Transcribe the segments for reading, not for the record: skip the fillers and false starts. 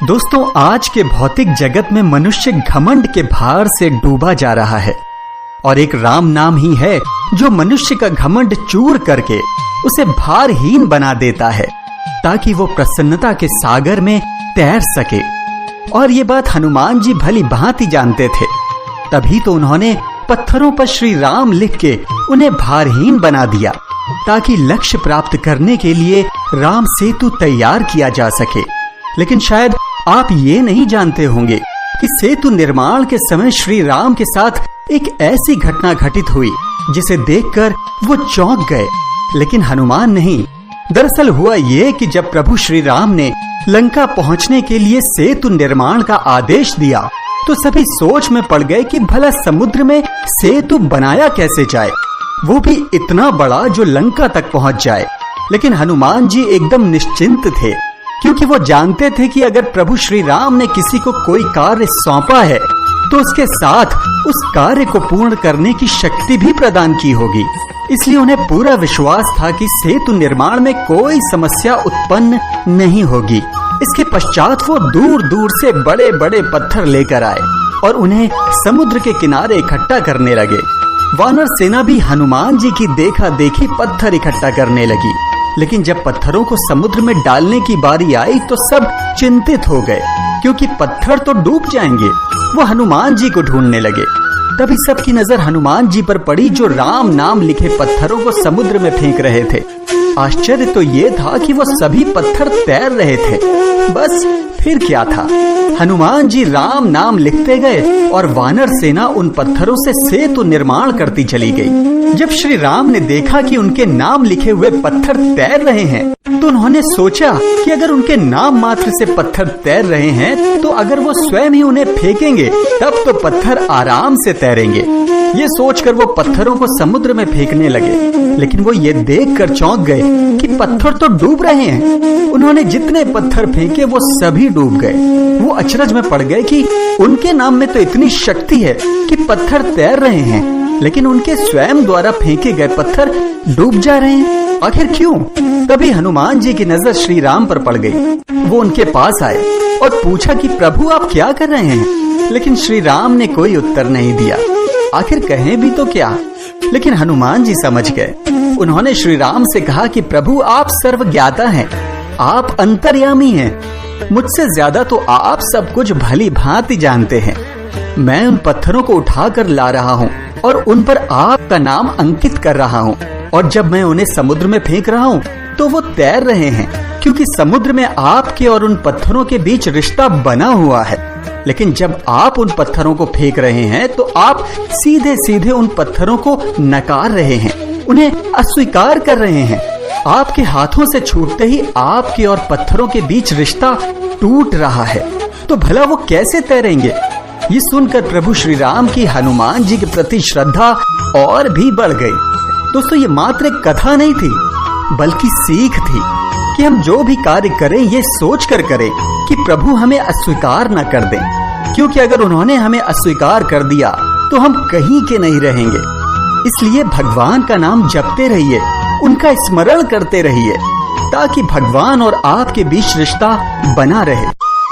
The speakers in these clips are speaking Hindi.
दोस्तों, आज के भौतिक जगत में मनुष्य घमंड के भार से डूबा जा रहा है और एक राम नाम ही है जो मनुष्य का घमंड चूर करके उसे भारहीन बना देता है ताकि वो प्रसन्नता के सागर में तैर सके। और ये बात हनुमान जी भली भांति जानते थे, तभी तो उन्होंने पत्थरों पर श्री राम लिख के उन्हें भारहीन बना दिया ताकि लक्ष्य प्राप्त करने के लिए राम सेतु तैयार किया जा सके। लेकिन शायद आप ये नहीं जानते होंगे कि सेतु निर्माण के समय श्री राम के साथ एक ऐसी घटना घटित हुई जिसे देखकर वो चौंक गए, लेकिन हनुमान नहीं। दरअसल हुआ ये कि जब प्रभु श्री राम ने लंका पहुंचने के लिए सेतु निर्माण का आदेश दिया तो सभी सोच में पड़ गए कि भला समुद्र में सेतु बनाया कैसे जाए, वो भी इतना बड़ा जो लंका तक पहुंच जाए। लेकिन हनुमान जी एकदम निश्चिंत थे, क्योंकि वो जानते थे कि अगर प्रभु श्री राम ने किसी को कोई कार्य सौंपा है तो उसके साथ उस कार्य को पूर्ण करने की शक्ति भी प्रदान की होगी। इसलिए उन्हें पूरा विश्वास था कि सेतु निर्माण में कोई समस्या उत्पन्न नहीं होगी। इसके पश्चात वो दूर दूर से बड़े बड़े पत्थर लेकर आए और उन्हें समुद्र के किनारे इकट्ठा करने लगे। वानर सेना भी हनुमान जी की देखा देखी पत्थर इकट्ठा करने लगी, लेकिन जब पत्थरों को समुद्र में डालने की बारी आई तो सब चिंतित हो गए, क्योंकि पत्थर तो डूब जाएंगे। वो हनुमान जी को ढूंढने लगे। तभी सबकी नजर हनुमान जी पर पड़ी जो राम नाम लिखे पत्थरों को समुद्र में फेंक रहे थे। आश्चर्य तो ये था कि वो सभी पत्थर तैर रहे थे। बस फिर क्या था, हनुमान जी राम नाम लिखते गए और वानर सेना उन पत्थरों से सेतु निर्माण करती चली गई। जब श्री राम ने देखा कि उनके नाम लिखे हुए पत्थर तैर रहे हैं तो उन्होंने सोचा कि अगर उनके नाम मात्र से पत्थर तैर रहे हैं तो अगर वो स्वयं ही उन्हें फेंकेंगे तब तो पत्थर आराम से तैरेंगे। ये सोचकर वो पत्थरों को समुद्र में फेंकने लगे, लेकिन वो ये देखकर चौंक गए कि पत्थर तो डूब रहे हैं। उन्होंने जितने पत्थर फेंके वो सभी डूब गए। वो अचरज में पड़ गए कि उनके नाम में तो इतनी शक्ति है कि पत्थर तैर रहे हैं, लेकिन उनके स्वयं द्वारा फेंके गए पत्थर डूब जा रहे हैं। आखिर क्यों? तभी हनुमान जी की नजर श्री राम पर पड़ गई। वो उनके पास आए और पूछा कि प्रभु आप क्या कर रहे हैं? लेकिन श्री राम ने कोई उत्तर नहीं दिया। आखिर कहें भी तो क्या? लेकिन हनुमान जी समझ गए। उन्होंने श्री राम से कहा कि प्रभु आप सर्वज्ञाता हैं, आप अंतर्यामी हैं, मुझसे ज्यादा तो आप सब कुछ भली भांति जानते हैं। मैं उन पत्थरों को उठाकर ला रहा हूँ और उन पर आपका नाम अंकित कर रहा हूँ, और जब मैं उन्हें समुद्र में फेंक रहा हूँ तो वो तैर रहे हैं, क्योंकि समुद्र में आपके और उन पत्थरों के बीच रिश्ता बना हुआ है। लेकिन जब आप उन पत्थरों को फेंक रहे हैं तो आप सीधे सीधे उन पत्थरों को नकार रहे हैं, उन्हें अस्वीकार कर रहे हैं। आपके हाथों से छूटते ही आपके और पत्थरों के बीच रिश्ता टूट रहा है, तो भला वो कैसे तैरेंगे? ये सुनकर प्रभु श्री राम की हनुमान जी के प्रति श्रद्धा और भी बढ़ गई। दोस्तों, ये मात्र एक कथा नहीं थी, बल्कि सीख थी कि हम जो भी कार्य करें ये सोच कर करें कि प्रभु हमें अस्वीकार न कर दें, क्योंकि अगर उन्होंने हमें अस्वीकार कर दिया तो हम कहीं के नहीं रहेंगे। इसलिए भगवान का नाम जपते रहिए, उनका स्मरण करते रहिए, ताकि भगवान और आपके बीच रिश्ता बना रहे।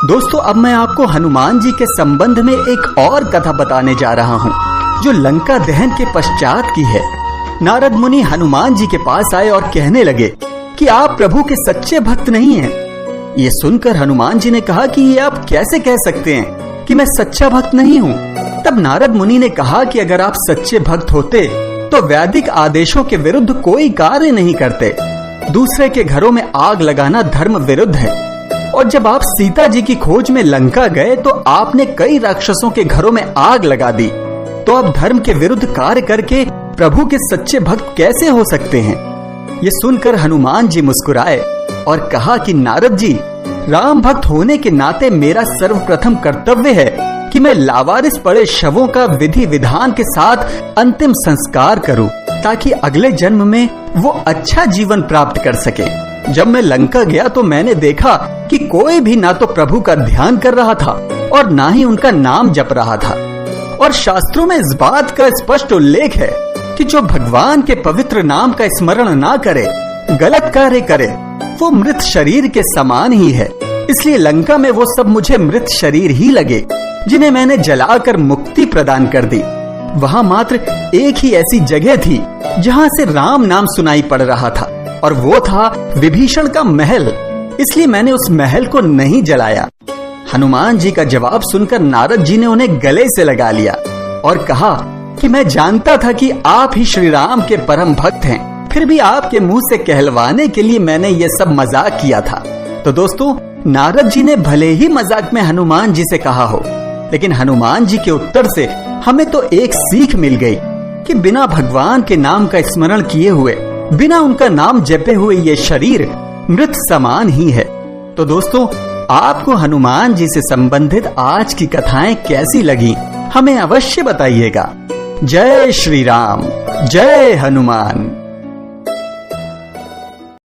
दोस्तों, अब मैं आपको हनुमान जी के संबंध में एक और कथा बताने जा रहा हूँ, जो लंका दहन के पश्चात की है। नारद मुनि हनुमान जी के पास आए और कहने लगे कि आप प्रभु के सच्चे भक्त नहीं हैं। ये सुनकर हनुमान जी ने कहा कि ये आप कैसे कह सकते हैं कि मैं सच्चा भक्त नहीं हूँ? तब नारद मुनि ने कहा कि अगर आप सच्चे भक्त होते तो वैदिक आदेशों के विरुद्ध कोई कार्य नहीं करते। दूसरे के घरों में आग लगाना धर्म विरुद्ध है, और जब आप सीता जी की खोज में लंका गए तो आपने कई राक्षसों के घरों में आग लगा दी। तो आप धर्म के विरुद्ध कार्य करके प्रभु के सच्चे भक्त कैसे हो सकते हैं? ये सुनकर हनुमान जी मुस्कुराए और कहा कि नारद जी, राम भक्त होने के नाते मेरा सर्वप्रथम कर्तव्य है कि मैं लावारिस पड़े शवों का विधि विधान के साथ अंतिम संस्कार करूं, ताकि अगले जन्म में वो अच्छा जीवन प्राप्त कर सके। जब मैं लंका गया तो मैंने देखा कि कोई भी ना तो प्रभु का ध्यान कर रहा था और ना ही उनका नाम जप रहा था। और शास्त्रों में इस बात का स्पष्ट उल्लेख है कि जो भगवान के पवित्र नाम का स्मरण ना करे, गलत कार्य करे, वो मृत शरीर के समान ही है। इसलिए लंका में वो सब मुझे मृत शरीर ही लगे, जिन्हें मैंने जलाकर मुक्ति प्रदान कर दी। वहां मात्र एक ही ऐसी जगह थी जहां से राम नाम सुनाई पड़ रहा था, और वो था विभीषण का महल। इसलिए मैंने उस महल को नहीं जलाया। हनुमान जी का जवाब सुनकर नारद जी ने उन्हें गले से लगा लिया और कहा कि मैं जानता था कि आप ही श्री राम के परम भक्त हैं, फिर भी आपके मुंह से कहलवाने के लिए मैंने ये सब मजाक किया था। तो दोस्तों, नारद जी ने भले ही मजाक में हनुमान जी से कहा हो, लेकिन हनुमान जी के उत्तर से हमें तो एक सीख मिल गई कि बिना भगवान के नाम का स्मरण किए हुए, बिना उनका नाम जपे हुए ये शरीर मृत समान ही है। तो दोस्तों, आपको हनुमान जी से संबंधित आज की कथाएं कैसी लगी, हमें अवश्य बताइएगा। जय श्री राम, जय हनुमान।